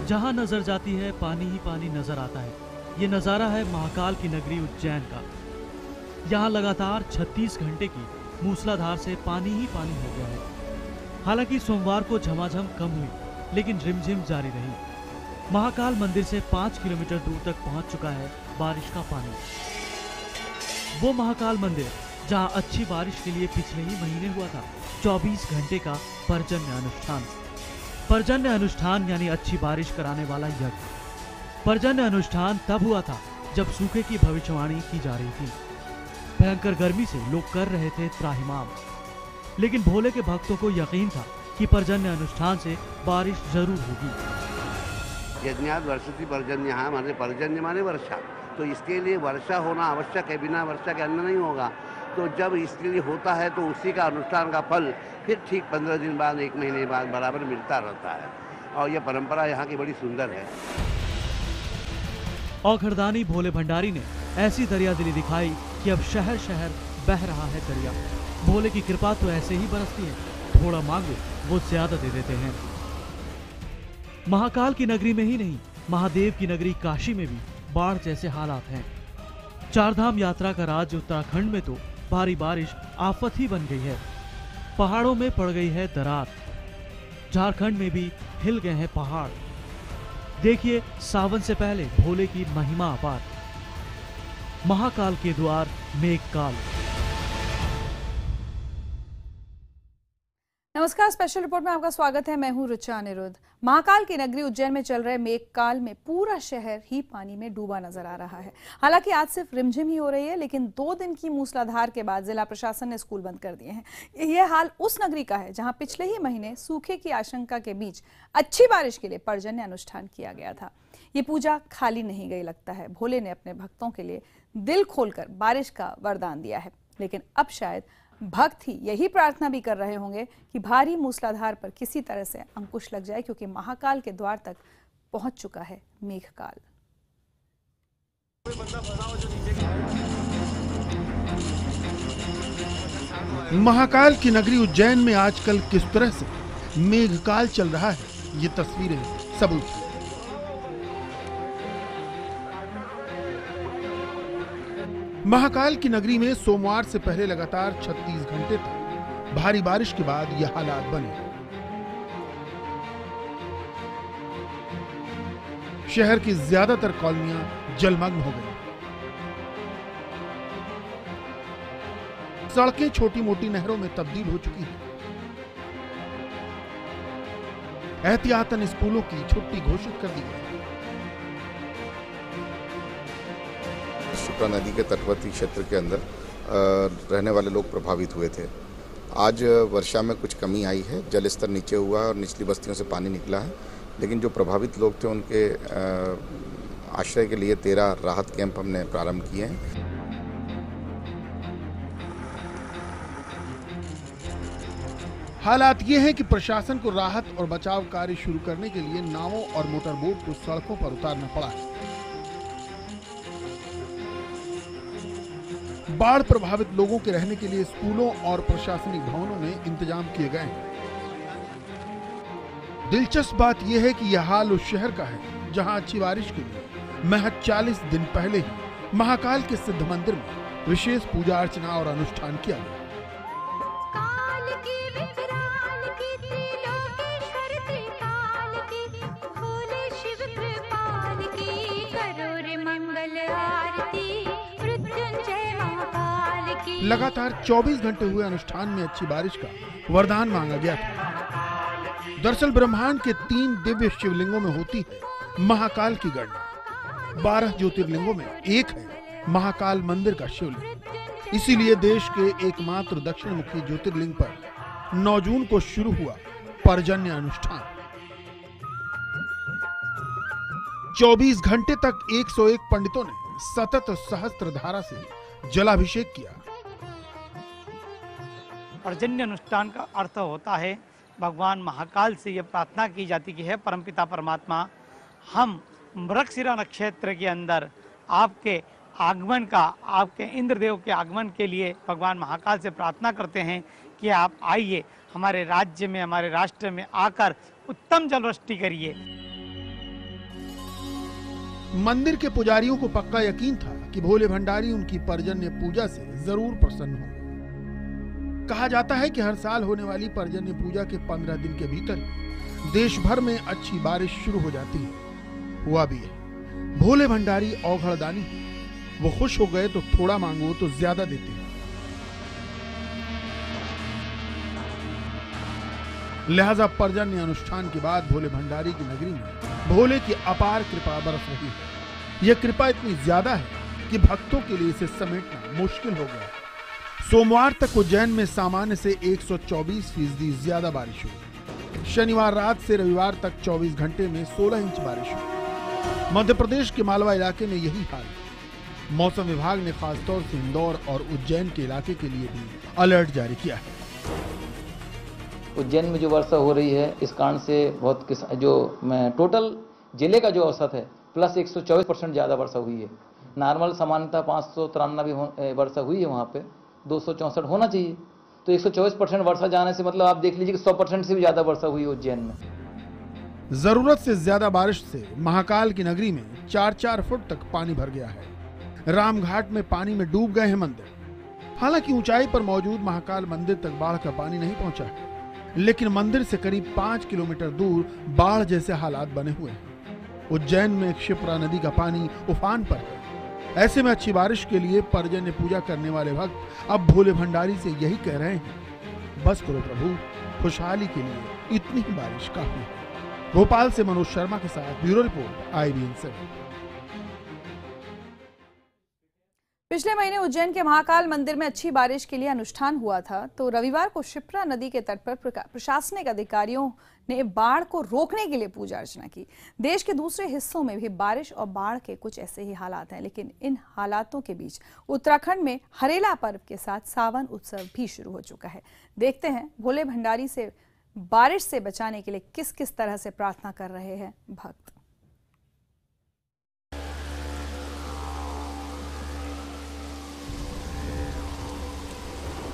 जहां नजर जाती है पानी ही पानी नजर आता है। ये नजारा है महाकाल की नगरी उज्जैन का। यहाँ लगातार 36 घंटे की मूसलाधार से पानी ही पानी हो गया है। हालांकि सोमवार को झमाझम कम हुई, लेकिन रिमझिम जारी रही। महाकाल मंदिर से 5 किलोमीटर दूर तक पहुंच चुका है बारिश का पानी। वो महाकाल मंदिर जहां अच्छी बारिश के लिए पिछले ही महीने हुआ था 24 घंटे का पर्जन्य अनुष्ठान। पर्जन्य अनुष्ठान यानी अच्छी बारिश कराने वाला यज्ञ। पर्जन्य अनुष्ठान तब हुआ था जब सूखे की भविष्यवाणी की जा रही थी। भयंकर गर्मी से लोग कर रहे थे त्राहिमाम, लेकिन भोले के भक्तों को यकीन था कि पर्जन्य अनुष्ठान से बारिश जरूर होगी। यज्ञात वर्षति पर्जन्य, हमारे पर्जन्य माने वर्षा, तो इसके लिए वर्षा होना आवश्यक है। बिना वर्षा के अन्न नहीं होगा। तो जब इसके लिए होता है तो उसी का अनुष्ठान का फल फिर ठीक 15 दिन बाद, 1 महीने बाद बराबर मिलता रहता है। और यह परंपरा यहाँ की बड़ी सुंदर है। औखड़दानी भोले भंडारी ने ऐसी दरियादिली दिखाई कि अब शहर शहर बह रहा है दरिया। भोले की कृपा तो ऐसे ही बरसती है, थोड़ा मांगो वो ज्यादा दे देते हैं। महाकाल की नगरी में ही नहीं, महादेव की नगरी काशी में भी बाढ़ जैसे हालात हैं। चारधाम यात्रा का राज्य उत्तराखंड में तो भारी बारिश आफत ही बन गई है। पहाड़ों में पड़ गई है दरार। झारखंड में भी हिल गए हैं पहाड़। देखिए सावन से पहले भोले की महिमा अपार। महाकाल के द्वार मेघकाल। नमस्कार, स्पेशल रिपोर्ट में आपका स्वागत है। मैं हूं रुचा अनिरुद्ध। महाकाल की नगरी उज्जैन में चल रहे मेघकाल में पूरा शहर ही पानी में डूबा नजर आ रहा है। हालांकि आज सिर्फ रिमझिम ही हो रही है, लेकिन 2 दिन की मूसलाधार के बाद जिला प्रशासन ने स्कूल बंद कर दिए हैं। यह हाल उस नगरी का है जहां पिछले ही महीने सूखे की आशंका के बीच अच्छी बारिश के लिए पर्जन्य अनुष्ठान किया गया था। ये पूजा खाली नहीं गई लगता है। भोले ने अपने भक्तों के लिए दिल खोलकर बारिश का वरदान दिया है, लेकिन अब शायद भक्त ही यही प्रार्थना भी कर रहे होंगे कि भारी मूसलाधार पर किसी तरह से अंकुश लग जाए, क्योंकि महाकाल के द्वार तक पहुंच चुका है मेघकाल। महाकाल की नगरी उज्जैन में आजकल किस तरह से मेघकाल चल रहा है, ये तस्वीरें सबूत हैं। महाकाल की नगरी में सोमवार से पहले लगातार 36 घंटे तक भारी बारिश के बाद यह हालात बने। शहर की ज्यादातर कॉलोनियां जलमग्न हो गई। सड़कें छोटी मोटी नहरों में तब्दील हो चुकी हैं। एहतियातन स्कूलों की छुट्टी घोषित कर दी गई। शुक्रा नदी के तटवर्ती क्षेत्र के अंदर रहने वाले लोग प्रभावित हुए थे। आज वर्षा में कुछ कमी आई है, जल स्तर नीचे हुआ है और निचली बस्तियों से पानी निकला है, लेकिन जो प्रभावित लोग थे उनके आश्रय के लिए 13 राहत कैंप हमने प्रारंभ किए हैं। हालात ये हैं कि प्रशासन को राहत और बचाव कार्य शुरू करने के लिए नावों और मोटरबोट को सड़कों पर उतारना पड़ा है। बाढ़ प्रभावित लोगों के रहने के लिए स्कूलों और प्रशासनिक भवनों में इंतजाम किए गए हैं। दिलचस्प बात यह है कि यह हाल उस शहर का है जहां अच्छी बारिश के लिए महज 40 दिन पहले ही महाकाल के सिद्ध मंदिर में विशेष पूजा अर्चना और अनुष्ठान किया गया। लगातार 24 घंटे हुए अनुष्ठान में अच्छी बारिश का वरदान मांगा गया था। दरअसल ब्रह्मांड के 3 दिव्य शिवलिंगों में होती है महाकाल की गणना। 12 ज्योतिर्लिंगों में एक है महाकाल मंदिर का शिवलिंग। इसीलिए देश के एकमात्र दक्षिण मुखी ज्योतिर्लिंग पर 9 जून को शुरू हुआ पर्जन्य अनुष्ठान। 24 घंटे तक 101 पंडितों ने सतत सहस्त्र धारा से जलाभिषेक किया। पर्जन्य अनुष्ठान का अर्थ होता है भगवान महाकाल से यह प्रार्थना की जाती कि है परमपिता परमात्मा, हम मृगशिरा नक्षत्र के अंदर आपके आगमन का, आपके इंद्रदेव के आगमन के लिए भगवान महाकाल से प्रार्थना करते हैं कि आप आइए, हमारे राज्य में, हमारे राष्ट्र में आकर उत्तम जलवृष्टि करिए। मंदिर के पुजारियों को पक्का यकीन था कि भोले भंडारी उनकी पर्जन्य पूजा से जरूर प्रसन्न होंगे। कहा जाता है कि हर साल होने वाली पर्जन्य पूजा के 15 दिन के भीतर देश भर में अच्छी बारिश शुरू हो जाती है। हुआ भी है। भोले भंडारी औघड़दानी, वो खुश हो गए तो थोड़ा मांगो तो ज्यादा देते हैं। लिहाजा पर्जन्य अनुष्ठान के बाद भोले भंडारी की नगरी में भोले की अपार कृपा बरस रही है। यह कृपा इतनी ज्यादा है कि भक्तों के लिए इसे समेटना मुश्किल हो गया। सोमवार तक उज्जैन में सामान्य से 124% ज्यादा बारिश हुई। शनिवार रात से रविवार तक 24 घंटे में 16 इंच बारिश हुई। मध्य प्रदेश के मालवा इलाके में यही हाल है। मौसम विभाग ने खासतौर से इंदौर और उज्जैन के इलाके के लिए भी अलर्ट जारी किया है। उज्जैन में जो वर्षा हो रही है, इस कारण से बहुत जो टोटल जिले का जो औसत है प्लस 124% ज़्यादा वर्षा हुई है। नॉर्मल सामान्यतः 593 वर्षा हुई है, वहाँ पे 264 होना चाहिए। तो 124% वर्षा जाने से मतलब आप देख लीजिए कि 100% से भी ज़्यादा वर्षा हुई है उज्जैन में। जरूरत से ज्यादा बारिश से महाकाल की नगरी में 4-4 फुट तक पानी भर गया है। रामघाट में पानी में डूब गए हैं मंदिर। हालांकि ऊंचाई पर मौजूद महाकाल मंदिर तक बाढ़ का पानी नहीं पहुंचा है, लेकिन मंदिर से करीब 5 किलोमीटर दूर बाढ़ जैसे हालात बने हुए हैं। उज्जैन में क्षिप्रा नदी का पानी उफान पर है। ऐसे में अच्छी बारिश के लिए पर्जन्य पूजा करने वाले भक्त अब भोले भंडारी से यही कह रहे हैं, बस करो प्रभु, खुशहाली के लिए इतनी ही बारिश काफी है। भोपाल से मनोज शर्मा के साथ ब्यूरो रिपोर्ट, IBN 7। पिछले महीने उज्जैन के महाकाल मंदिर में अच्छी बारिश के लिए अनुष्ठान हुआ था, तो रविवार को क्षिप्रा नदी के तट पर प्रशासनिक अधिकारियों ने बाढ़ को रोकने के लिए पूजा अर्चना की। देश के दूसरे हिस्सों में भी बारिश और बाढ़ के कुछ ऐसे ही हालात हैं, लेकिन इन हालातों के बीच उत्तराखंड में हरेला पर्व के साथ सावन उत्सव भी शुरू हो चुका है। देखते हैं भोले भंडारी से बारिश से बचाने के लिए किस किस तरह से प्रार्थना कर रहे हैं भक्त।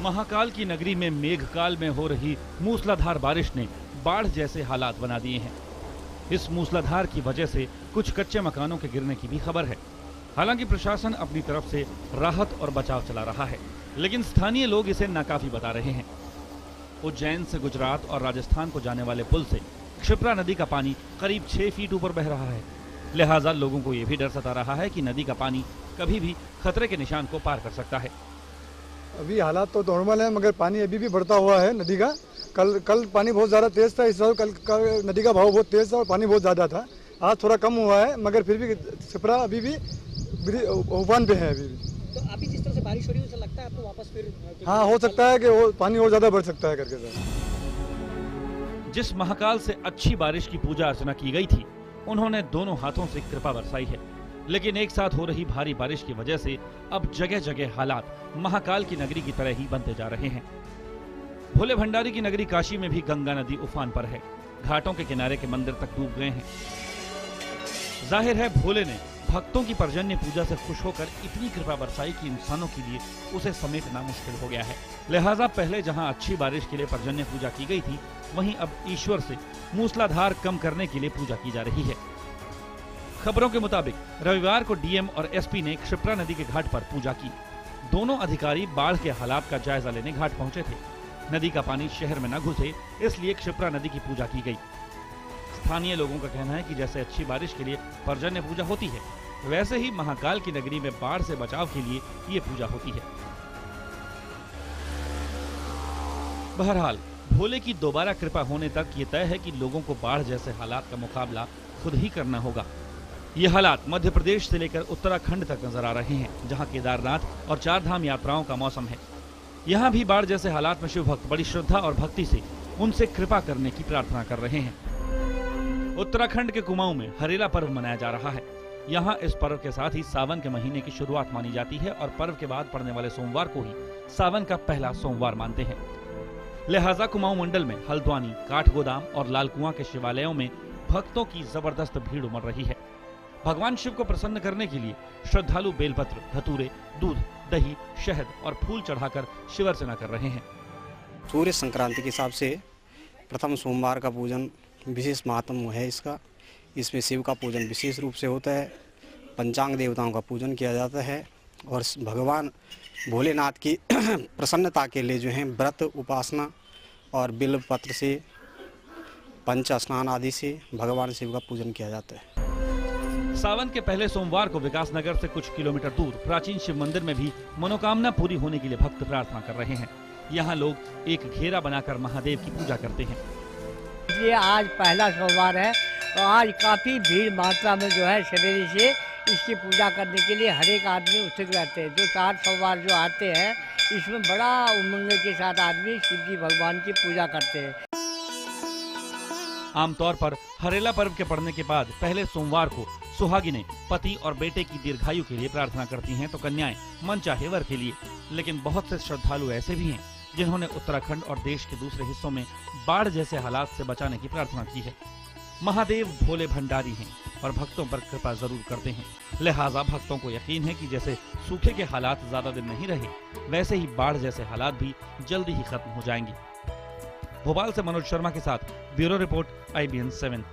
महाकाल की नगरी में मेघकाल में हो रही मूसलाधार बारिश ने बाढ़ जैसे हालात बना दिए हैं। इस मूसलाधार की वजह से कुछ कच्चे मकानों के गिरने की भी खबर है। हालांकि प्रशासन अपनी तरफ से राहत और बचाव चला रहा है, लेकिन स्थानीय लोग इसे नाकाफी बता रहे हैं। उज्जैन से गुजरात और राजस्थान को जाने वाले पुल से क्षिप्रा नदी का पानी करीब 6 फीट ऊपर बह रहा है। लिहाजा लोगों को यह भी डर सता रहा है कि नदी का पानी कभी भी खतरे के निशान को पार कर सकता है। अभी हालात तो नॉर्मल है, मगर पानी अभी भी बढ़ता हुआ है नदी का। कल पानी बहुत ज़्यादा तेज़ था, इस बार कल नदी का भाव बहुत तेज़ था और पानी बहुत ज़्यादा था। आज थोड़ा कम हुआ है, मगर फिर भी क्षिप्रा अभी भी उफान पे है अभी भी। तो अभी जिस तरह से बारिश हो रही है, उसे लगता है आपको वापस फिर? हाँ, हो सकता है कि वो पानी और ज़्यादा बढ़ सकता है करके सर। जिस महाकाल से अच्छी बारिश की पूजा अर्चना की गई थी, उन्होंने दोनों हाथों से कृपा बरसाई है, लेकिन एक साथ हो रही भारी बारिश की वजह से अब जगह जगह हालात महाकाल की नगरी की तरह ही बनते जा रहे हैं। भोले भंडारी की नगरी काशी में भी गंगा नदी उफान पर है। घाटों के किनारे के मंदिर तक डूब गए हैं। जाहिर है भोले ने भक्तों की पर्जन्य पूजा से खुश होकर इतनी कृपा बरसाई कि इंसानों के लिए उसे समेटना मुश्किल हो गया है। लिहाजा पहले जहां अच्छी बारिश के लिए पर्जन्य पूजा की गई थी, वहीं अब ईश्वर से मूसलाधार कम करने के लिए पूजा की जा रही है। खबरों के मुताबिक रविवार को डीएम और एसपी ने क्षिप्रा नदी के घाट पर पूजा की। दोनों अधिकारी बाढ़ के हालात का जायजा लेने घाट पहुंचे थे। नदी का पानी शहर में न घुसे, इसलिए क्षिप्रा नदी की पूजा की गई। स्थानीय लोगों का कहना है कि जैसे अच्छी बारिश के लिए पर्जन्य पूजा होती है, वैसे ही महाकाल की नगरी में बाढ़ से बचाव के लिए ये पूजा होती है। बहरहाल भोले की दोबारा कृपा होने तक ये तय है कि लोगों को बाढ़ जैसे हालात का मुकाबला खुद ही करना होगा। ये हालात मध्य प्रदेश से लेकर उत्तराखंड तक नजर आ रहे हैं, जहां केदारनाथ और 4 धाम यात्राओं का मौसम है। यहाँ भी बाढ़ जैसे हालात में शिव भक्त बड़ी श्रद्धा और भक्ति से उनसे कृपा करने की प्रार्थना कर रहे हैं। उत्तराखंड के कुमाऊं में हरेला पर्व मनाया जा रहा है। यहाँ इस पर्व के साथ ही सावन के महीने की शुरुआत मानी जाती है और पर्व के बाद पड़ने वाले सोमवार को ही सावन का पहला सोमवार मानते हैं। लिहाजा कुमाऊं मंडल में हल्द्वानी, काठगोदाम और लालकुआं के शिवालयों में भक्तों की जबरदस्त भीड़ उमड़ रही है। भगवान शिव को प्रसन्न करने के लिए श्रद्धालु बेलपत्र, धतूरे, दूध, दही, शहद और फूल चढ़ाकर शिव अर्चना कर रहे हैं। सूर्य संक्रांति के हिसाब से प्रथम सोमवार का पूजन विशेष महात्म है इसका। इसमें शिव का पूजन विशेष रूप से होता है। पंचांग देवताओं का पूजन किया जाता है और भगवान भोलेनाथ की प्रसन्नता के लिए जो है व्रत, उपासना और बिल्व पत्र से, पंच स्नान आदि से भगवान शिव का पूजन किया जाता है। सावन के पहले सोमवार को विकासनगर से कुछ किलोमीटर दूर प्राचीन शिव मंदिर में भी मनोकामना पूरी होने के लिए भक्त प्रार्थना कर रहे हैं। यहाँ लोग एक घेरा बनाकर महादेव की पूजा करते हैं। ये आज पहला सोमवार है और आज काफी भीड़ मात्रा में जो है सवेरे से इसकी पूजा करने के लिए हर एक आदमी उत्सुक रहते हैं। जो 4 सोमवार जो आते हैं इसमें बड़ा उमंग के साथ आदमी शिव जी भगवान की पूजा करते हैं। आमतौर पर हरेला पर्व के पड़ने के बाद पहले सोमवार को सुहागिनें पति और बेटे की दीर्घायु के लिए प्रार्थना करती हैं तो कन्याएं मनचाहे वर के लिए। लेकिन बहुत से श्रद्धालु ऐसे भी हैं जिन्होंने उत्तराखंड और देश के दूसरे हिस्सों में बाढ़ जैसे हालात से बचाने की प्रार्थना की है। महादेव भोले भंडारी हैं और भक्तों पर कृपा जरूर करते हैं, लिहाजा भक्तों को यकीन है कि जैसे सूखे के हालात ज्यादा दिन नहीं रहे, वैसे ही बाढ़ जैसे हालात भी जल्दी ही खत्म हो जाएंगे। भोपाल से मनोज शर्मा के साथ bureau report, IBN 7।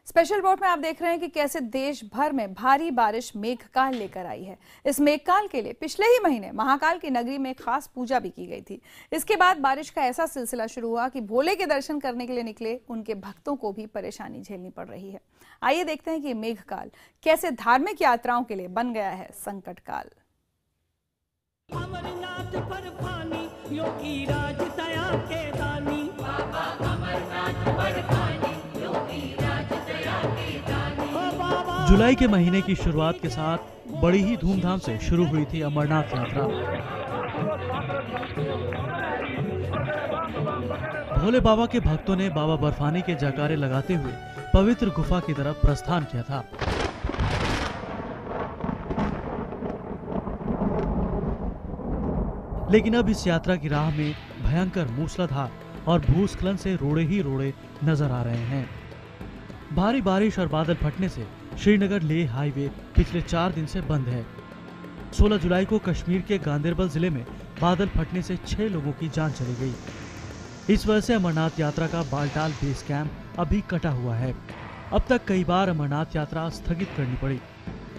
Special report में आप देख रहे हैं कि कैसे देश भर में भारी बारिश मेघकाल लेकर आई है। इस मेघकाल के लिए पिछले ही महीने महाकाल की नगरी में खास पूजा भी की गई थी। इसके बाद बारिश का ऐसा सिलसिला शुरू हुआ कि भोले के दर्शन करने के लिए निकले उनके भक्तों को भी परेशानी झेलनी पड़ रही है। आइए देखते हैं कि मेघकाल कैसे धार्मिक यात्राओं के लिए बन गया है संकट काल। अमरनाथ पर पानी योगी राज दया के दानी, बाबा अमरनाथ पर पानी योगी राज दया के दानी। जुलाई के महीने की शुरुआत के साथ बड़ी ही धूमधाम से शुरू हुई थी अमरनाथ यात्रा। भोले बाबा के भक्तों ने बाबा बर्फानी के जयकारे लगाते हुए पवित्र गुफा की तरफ प्रस्थान किया था। लेकिन अब इस यात्रा की राह में भयंकर मूसलाधार और भूस्खलन से रोड़े ही रोड़े नजर आ रहे हैं। भारी बारिश और बादल फटने से श्रीनगर लेह हाईवे पिछले 4 दिन से बंद है। 16 जुलाई को कश्मीर के गांदेरबल जिले में बादल फटने से 6 लोगों की जान चली गई। इस वजह से अमरनाथ यात्रा का बालटाल बेस कैंप अभी कटा हुआ है। अब तक कई बार अमरनाथ यात्रा स्थगित करनी पड़ी।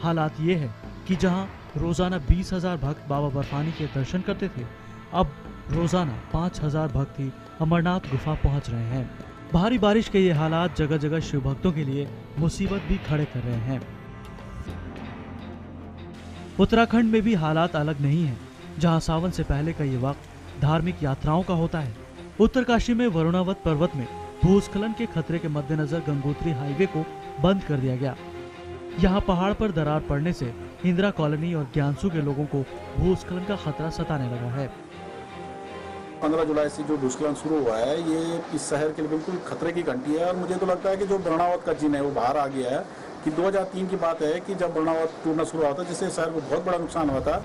हालात ये है कि जहां रोजाना 20,000 भक्त बाबा बर्फानी के दर्शन करते थे, अब रोजाना 5,000 भक्त ही अमरनाथ गुफा पहुंच रहे हैं। भारी बारिश के ये हालात जगह जगह शिव भक्तों के लिए मुसीबत भी खड़े कर रहे हैं। उत्तराखंड में भी हालात अलग नहीं है, जहां सावन से पहले का ये वक्त धार्मिक यात्राओं का होता है। उत्तरकाशी में वरुणावत पर्वत में भूस्खलन के खतरे के मद्देनजर गंगोत्री हाईवे को बंद कर दिया गया। यहाँ पहाड़ पर दरार पड़ने से इंदिरा कॉलोनी और ज्ञानसू के लोगों को भूस्खलन का खतरा सताने लगा है। 15 जुलाई से जो भूस्खलन शुरू हुआ है, ये इस शहर के लिए बिल्कुल खतरे की घंटी है और मुझे तो लगता है कि जो वरुणावत का जिन है वो बाहर आ गया है। कि 2003 की बात है कि जब वरुणावत टूटना शुरू हुआ था, जिससे शहर को बहुत बड़ा नुकसान हुआ था।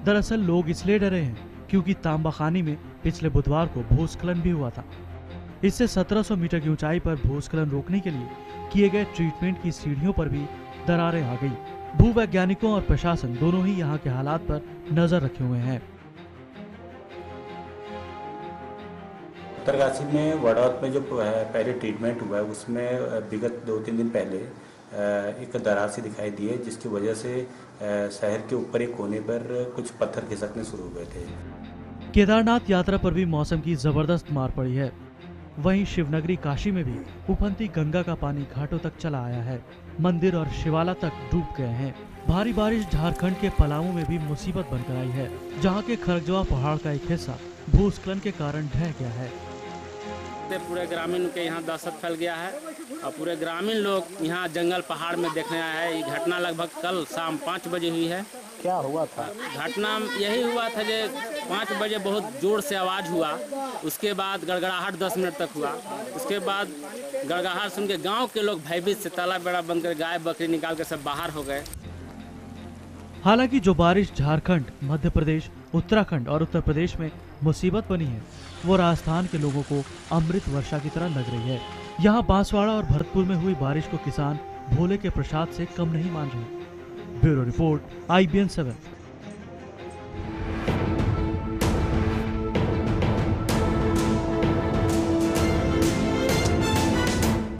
दरअसल लोग इसलिए डरे हैं क्योंकि तांबाखानी में पिछले बुधवार को भूस्खलन भी हुआ था। इससे 1700 मीटर की ऊंचाई पर भूस्खलन रोकने के लिए किए गए ट्रीटमेंट की सीढ़ियों पर भी दरारें आ गई। भूवैज्ञानिकों और प्रशासन दोनों ही यहाँ के हालात पर नजर रखे हुए हैं। उत्तरकाशी में वरुणावत में जो पहले ट्रीटमेंट हुआ है, उसमें विगत 2-3 दिन पहले एक दरार सी दिखाई दी है, जिसकी वजह से शहर के ऊपर एक कोने पर कुछ पत्थर खिसकने शुरू हुए थे। केदारनाथ यात्रा पर भी मौसम की जबरदस्त मार पड़ी है। वहीं शिवनगरी काशी में भी उफनती गंगा का पानी घाटों तक चला आया है। मंदिर और शिवाला तक डूब गए हैं। भारी बारिश झारखंड के पलामू में भी मुसीबत बनकर आई है, जहां के खरगजवा पहाड़ का एक हिस्सा भूस्खलन के कारण ढह गया है। पूरे ग्रामीण के यहाँ दहशत फैल गया है और पूरे ग्रामीण लोग यहाँ जंगल पहाड़ में देखने आए हैं। ये घटना लगभग कल शाम 5 बजे हुई है। क्या हुआ था? घटना यही हुआ था कि 5 बजे बहुत जोर से आवाज़ हुआ, उसके बाद गड़गड़ाहट 10 मिनट तक हुआ। उसके बाद गड़गड़ाहट सुन के गाँव के लोग भयभीत से ताला बेड़ा बंद कर गाय बकरी निकाल कर सब बाहर हो गए। हालांकि जो बारिश झारखंड, मध्य प्रदेश, उत्तराखंड और उत्तर प्रदेश में मुसीबत बनी है, वो राजस्थान के लोगों को अमृत वर्षा की तरह लग रही है। यहाँ बांसवाड़ा और भरतपुर में हुई बारिश को किसान भोले के प्रसाद से कम नहीं मान रहे। Bureau report, IBN 7।